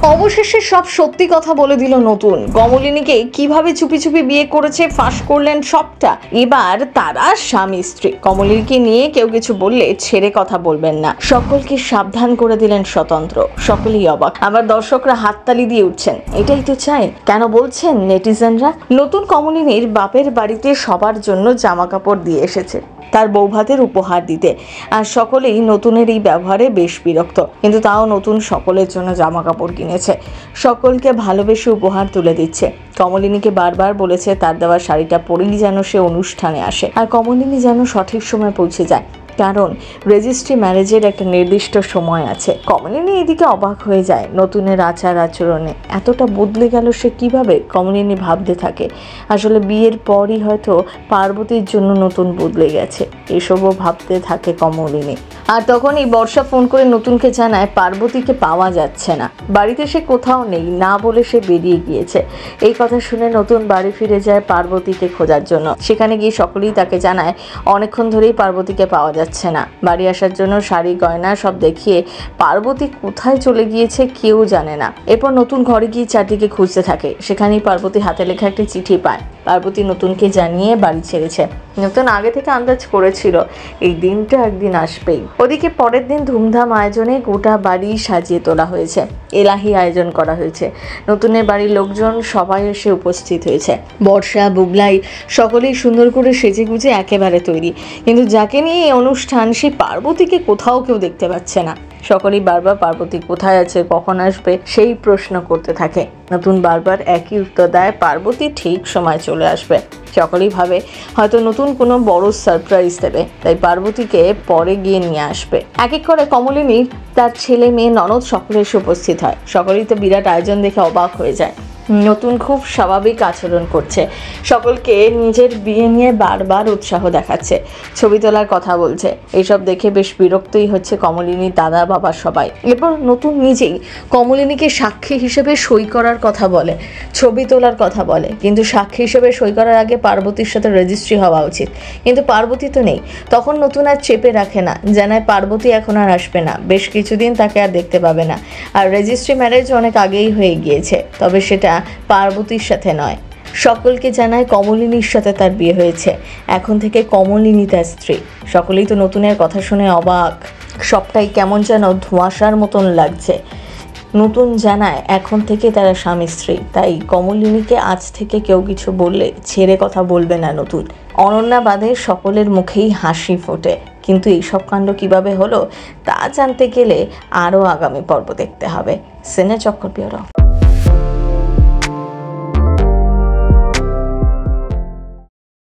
অবশেষে সব সত্যি কথা বলে দিল নতুন। কমলিনীকে কিভাবে চুপি চুপি বিয়ে করেছে ফাঁস করলেন সবটা। এবার তারা স্বামী স্ত্রী। কমলিনীকে নিয়ে কেউ কিছু বললে ছেড়ে কথা বলবেন না, সকলকে সাবধান করে দিলেন স্বতন্ত্র। সকলেই অবাক, আবার দর্শকরা হাততালি দিয়ে উঠছেন। এটাই তো চাই, কেন বলছেন নেটিজেনরা। নতুন কমলিনীর বাপের বাড়িতে সবার জন্য জামা কাপড় দিয়ে এসেছে তার বৌভাতের উপহার দিতে, আর সকলেই নতুনের এই ব্যবহারে বেশ বিরক্ত। কিন্তু তাও নতুন সকলের জন্য জামা কাপড় কিনেছে, সকলকে ভালোবেসে উপহার তুলে দিচ্ছে। কমলিনীকে বারবার বলেছে তার দেওয়া শাড়িটা পরেই যেন সে অনুষ্ঠানে আসে, আর কমলিনী যেন সঠিক সময় পৌঁছে যায়, কারণ রেজিস্ট্রি ম্যারেজের একটা নির্দিষ্ট সময় আছে। কমলিনী এদিকে অবাক হয়ে যায় নতুনের আচার আচরণে। এতটা বদলে গেল সে কিভাবে? কমলিনী ভাবতে থাকে আসলে বিয়ের পরই হয়তো পার্বতীর জন্য নতুন বদলে গেছে। এসবও ভাবতে থাকে কমলিনী। আর তখনই বর্ষা ফোন করে নতুনকে জানায় পার্বতীকে পাওয়া যাচ্ছে না, বাড়িতে সে কোথাও নেই, না বলে সে বেরিয়ে গিয়েছে। এই কথা শুনে নতুন বাড়ি ফিরে যায় পার্বতীকে খোঁজার জন্য। সেখানে গিয়ে সকলেই তাকে জানায় অনেকক্ষণ ধরেই পার্বতীকে পাওয়া যাচ্ছে না। বাড়ি আসার জন্য শাড়ি গয়না সব দেখিয়ে পার্বতী কোথায় চলে গিয়েছে কেউ জানে না। এরপর নতুন ঘরে গিয়ে চারদিকে খুঁজতে থাকে। সেখানেই পার্বতী হাতে লেখা একটি চিঠি পায়। পার্বতী নতুনকে জানিয়ে বাড়ি ছেড়েছে। নতুন আগে থেকে আন্দাজ করেছিল এই দিনটা একদিন আসবেই। ওদিকে পরের দিন ধুমধাম আয়োজনে গোটা বাড়ি সাজিয়ে তোলা হয়েছে, এলাহি আয়োজন করা হয়েছে। নতুনের বাড়ির লোকজন সবাই এসে উপস্থিত হয়েছে। বর্ষা, বুবলাই সকলেই সুন্দর করে সেজে গুজে একেবারে তৈরি। কিন্তু যাকে নিয়ে এই অনুষ্ঠান সেই পার্বতীকে কোথাও কেউ দেখতে পাচ্ছে না। সকলেই বারবার পার্বতী কোথায় আছে, কখন আসবে সেই প্রশ্ন করতে থাকে। নতুন বারবার একই উত্তর দেয়, পার্বতী ঠিক সময় চলে আসবে। সকলেই ভাবে হয়তো নতুন কোনো বড় সারপ্রাইজ দেবে, তাই পার্বতীকে পরে গিয়ে নিয়ে আসবে। এক এক করে কমলিনীর তার ছেলে মেয়ে ননদ সকলে এসে উপস্থিত হয়। সকলেই তো বিরাট আয়োজন দেখে অবাক হয়ে যায়। নতুন খুব স্বাভাবিক আচরণ করছে, সকলকে নিজের বিয়ে নিয়ে বারবার উৎসাহ দেখাচ্ছে, ছবি তোলার কথা বলছে। এইসব দেখে বেশ বিরক্তই হচ্ছে কমলিনীর দাদা বাবা সবাই। এরপর নতুন নিজেই কমলিনীকে সাক্ষী হিসেবে সই করার কথা বলে, ছবি তোলার কথা বলে। কিন্তু সাক্ষী হিসেবে সই করার আগে পার্বতীর সাথে রেজিস্ট্রি হওয়া উচিত, কিন্তু পার্বতী তো নেই। তখন নতুন আর চেপে রাখে না, জানায় পার্বতী এখন আর আসবে না, বেশ কিছুদিন তাকে আর দেখতে পাবে না। আর রেজিস্ট্রি ম্যারেজ অনেক আগেই হয়ে গিয়েছে, তবে সেটা পার্বতীর সাথে নয়। সকলকে জানায় কমলিনীর সাথে তার বিয়ে হয়েছে, এখন থেকে কমলিনী তার স্ত্রী। সকলেই তো নতুনের কথা শুনে অবাক, সবটাই কেমন যেন ধোঁয়াশার মতন লাগছে। নতুন জানায় এখন থেকে তারা স্বামী স্ত্রী, তাই কমলিনীকে আজ থেকে কেউ কিছু বললে ছেড়ে কথা বলবে না নতুন। অনন্যা বাদে সকলের মুখেই হাসি ফোটে। কিন্তু এইসব কাণ্ড কিভাবে হলো তা জানতে গেলে আরও আগামী পর্ব দেখতে হবে। সিনে চক্র ব্যুরো।